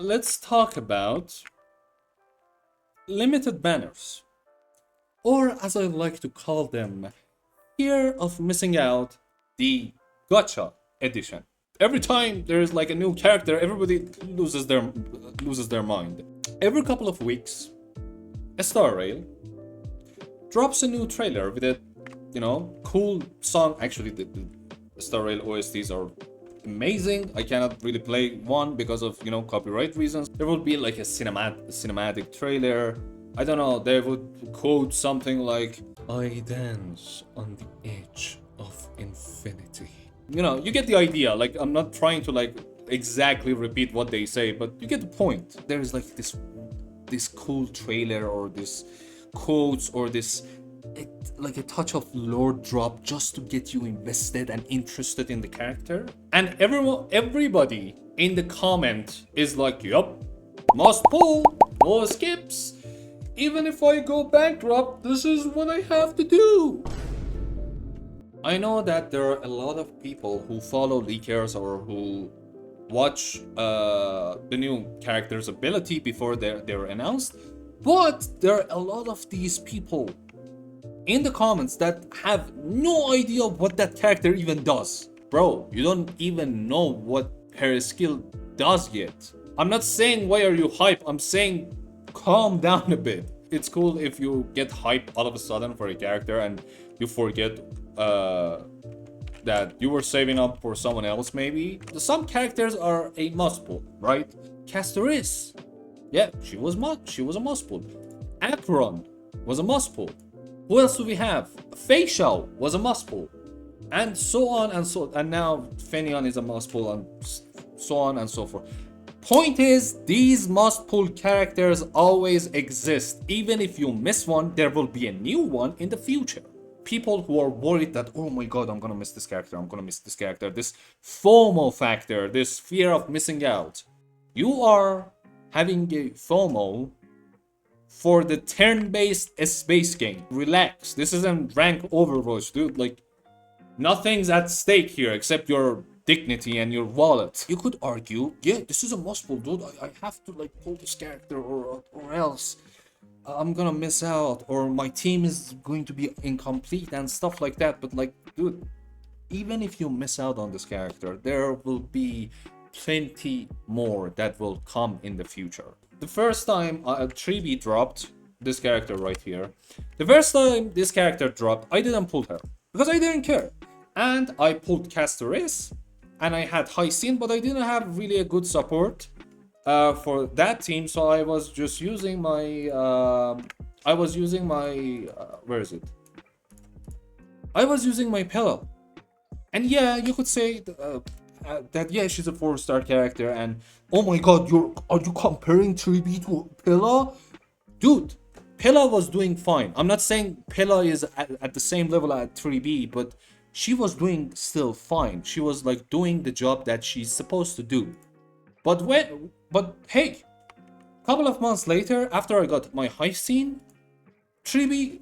let's talk about limited banners, or as I like to call them, fear of missing out, the gacha edition. Every time there's like a new character, everybody loses their mind. Every couple of weeks, a Star Rail drops a new trailer with a, cool song. Actually, the Star Rail OSTs are amazing. I cannot really play one because of copyright reasons. There would be like a cinematic trailer. I don't know. They would quote something like, "I dance on the edge of infinity." You get the idea. Like, I'm not trying to like exactly repeat what they say, but you get the point. There is like this cool trailer or this quotes or this like a touch of lore drop just to get you invested and interested in the character. And everybody in the comment is like, "Yup, must pull, no skips. Even if I go bankrupt, this is what I have to do." I know that there are a lot of people who follow leakers or who watch the new character's ability before they're announced, but there are a lot of these people in the comments that have no idea what that character even does. Bro, you don't even know what her skill does yet. I'm not saying why are you hype, I'm saying calm down a bit. It's cool if you get hype all of a sudden for a character and you forget that you were saving up for someone else maybe. Some characters are a must pull, right? Castoris, yeah, she was a must pull. Acheron was a must pull. Who else do we have? Facial was a must pull. And so on and so, and now Fenion is a must pull, and so on and so forth. Point is, these must pull characters always exist. Even if you miss one, there will be a new one in the future. People who are worried that, oh my god, I'm gonna miss this character, this FOMO factor, this fear of missing out. You are having a FOMO for the turn-based space game. Relax, this isn't rank Overwatch, dude. Like, nothing's at stake here except your dignity and your wallet. You could argue, yeah, this is a must pull, dude. I have to like pull this character or else I'm gonna miss out, or my team is going to be incomplete and stuff like that. But like, dude, even if you miss out on this character, there will be plenty more that will come in the future. The first time 3B dropped this character right here, the first time this character dropped, I didn't pull her because I didn't care. And I pulled Castoris, and I had high scene, but I didn't have really a good support for that team, so I was just using my where is it? I was using my pillow. And yeah, you could say that yeah, she's a 4-star character, and oh my god, are you comparing 3B to Pilla? Dude, Pilla was doing fine. I'm not saying Pilla is at the same level as 3B, but she was doing still fine. She was like doing the job that she's supposed to do. But hey, couple of months later, after I got my high scene, 3B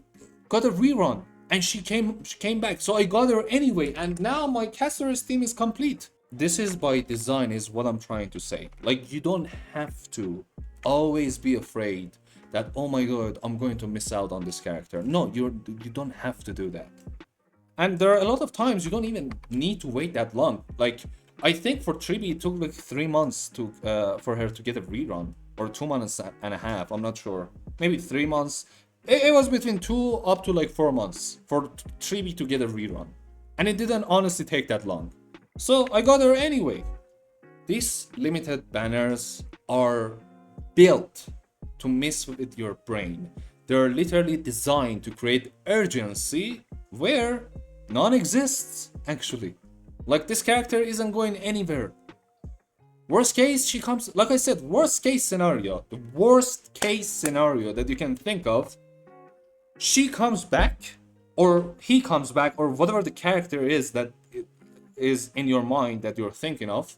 got a rerun, and she came back. So I got her anyway, and now my Castoris team is complete. This is by design, is what I'm trying to say. Like, you don't have to always be afraid that, oh my god, I'm going to miss out on this character. No, you don't have to do that. And there are a lot of times you don't even need to wait that long. Like, I think for 3B it took like 3 months to for her to get a rerun, or 2 months and a half. I'm not sure. Maybe 3 months. It was between 2 up to like 4 months for 3B to get a rerun, and it didn't honestly take that long. So I got her anyway. These limited banners are built to mess with your brain. They're literally designed to create urgency where none exists, actually. Like, this character isn't going anywhere. Worst case, she comes, like I said, worst case scenario, the worst case scenario that you can think of, she comes back, or he comes back, or whatever the character is that is in your mind that you're thinking of,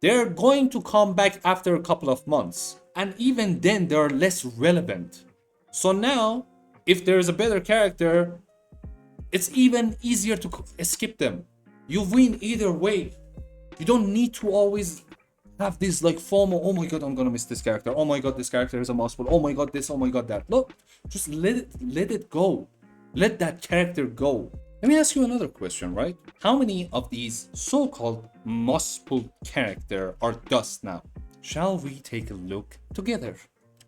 they're going to come back after a couple of months. And even then, they're less relevant. So now, if there's a better character, it's even easier to skip them. You win either way. You don't need to always have this like FOMO. Oh my god, I'm gonna miss this character. Oh my god, this character is a mouthful. Oh my god, this. Oh my god, that. Look, just let it go. Let that character go. Let me ask you another question, right? How many of these so-called must-pull character are dust now? Shall we take a look together,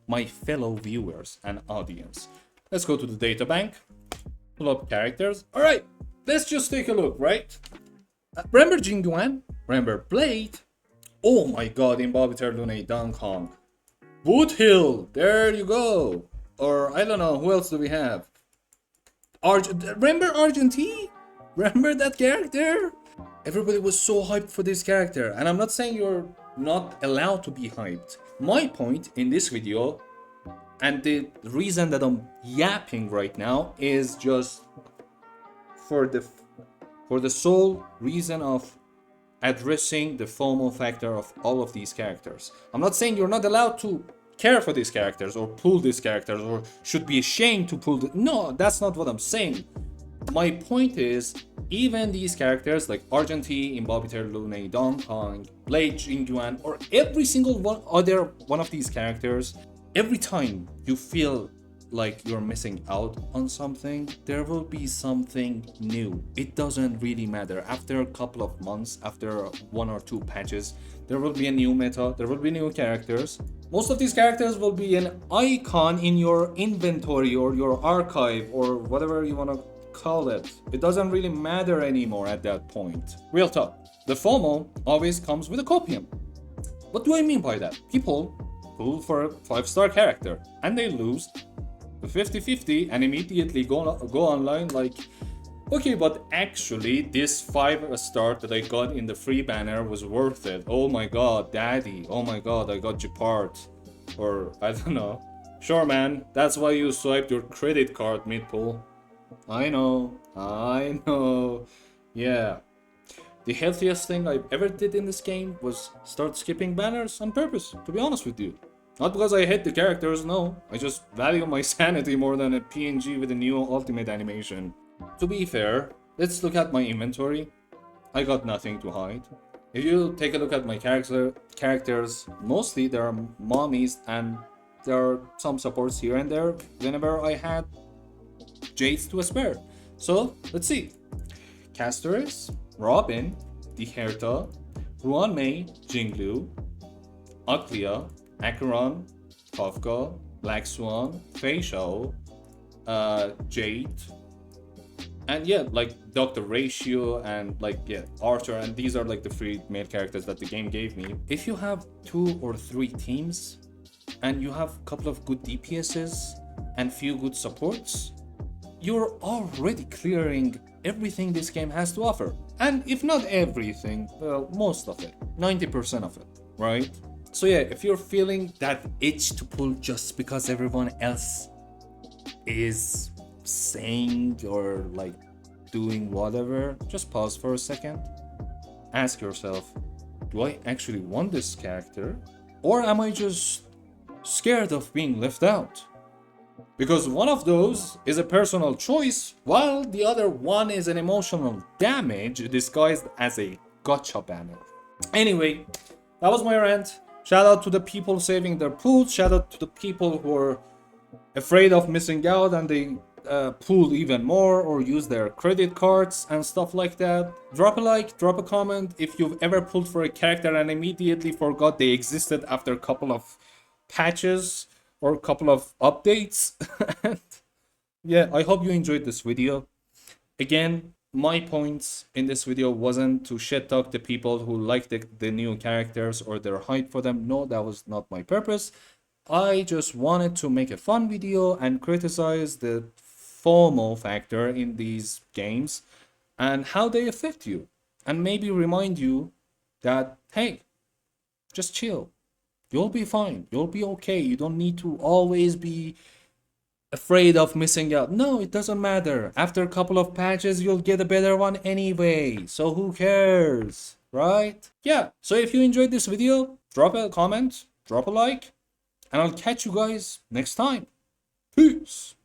my fellow viewers and audience? Let's go to the data bank, pull up characters. All right, let's just take a look, right? Remember Jinguan? Remember Blade? Oh my god, Imbobiter Lune Dong Kong. Woodhill, there you go. Or I don't know, who else do we have? Remember Argentine? Remember that character? Everybody was so hyped for this character, and I'm not saying you're not allowed to be hyped. My point in this video, and the reason that I'm yapping right now, is just for the sole reason of addressing the FOMO factor of all of these characters. I'm not saying you're not allowed to care for these characters or pull these characters or should be ashamed to pull no, that's not what I'm saying. My point is, even these characters like Argentine, Imbobiter Lune, Dong Kong, Blade Jinguan, or every single one of these characters, every time you feel like you're missing out on something, there will be something new. It doesn't really matter. After a couple of months, after 1 or 2 patches, there will be a new meta, there will be new characters. Most of these characters will be an icon in your inventory or your archive or whatever you want to call it. It doesn't really matter anymore at that point. Real talk. The FOMO always comes with a copium. What do I mean by that? People pull for a 5-star character and they lose the 50-50 and immediately go online like, okay, but actually this 5-star that I got in the free banner was worth it. Oh my god, daddy. Oh my god, I got Japart. Or I don't know. Sure man, that's why you swiped your credit card mid-pull. I know. Yeah. The healthiest thing I ever did in this game was start skipping banners on purpose, to be honest with you. Not because I hate the characters, no. I just value my sanity more than a PNG with a new ultimate animation. To be fair, let's look at my inventory. I got nothing to hide. If you take a look at my characters, mostly there are mommies and there are some supports here and there whenever I had Jades to spare. So, let's see. Castoris, Robin, Diherta, Ruanmei, Jinglu, Aklia, Acheron, Kafka, Black Swan, Fei Shao, Jade, and yeah, like Dr. Ratio and like yeah, Arthur, and these are like the 3 main characters that the game gave me. If you have 2 or 3 teams and you have a couple of good DPSs and few good supports, you're already clearing everything this game has to offer. And if not everything, well, most of it, 90% of it, right? So yeah, if you're feeling that itch to pull just because everyone else is saying or like doing whatever, just pause for a second. Ask yourself, do I actually want this character? Or am I just scared of being left out? Because one of those is a personal choice, while the other one is an emotional damage disguised as a gacha banner. Anyway, that was my rant. Shout out to the people saving their pools. Shout out to the people who are afraid of missing out and they pool even more or use their credit cards and stuff like that. Drop a like, drop a comment if you've ever pulled for a character and immediately forgot they existed after a couple of patches or a couple of updates. And yeah, I hope you enjoyed this video. Again, my points in this video wasn't to shit talk the people who like the new characters or they're hyped for them. No, that was not my purpose. I just wanted to make a fun video and criticize the FOMO factor in these games and how they affect you, and maybe remind you that, hey, just chill. You'll be fine. You'll be okay. You don't need to always be afraid of missing out. No, it doesn't matter. After a couple of patches, you'll get a better one anyway. So who cares, right? Yeah, so if you enjoyed this video, drop a comment, drop a like, and I'll catch you guys next time. Peace.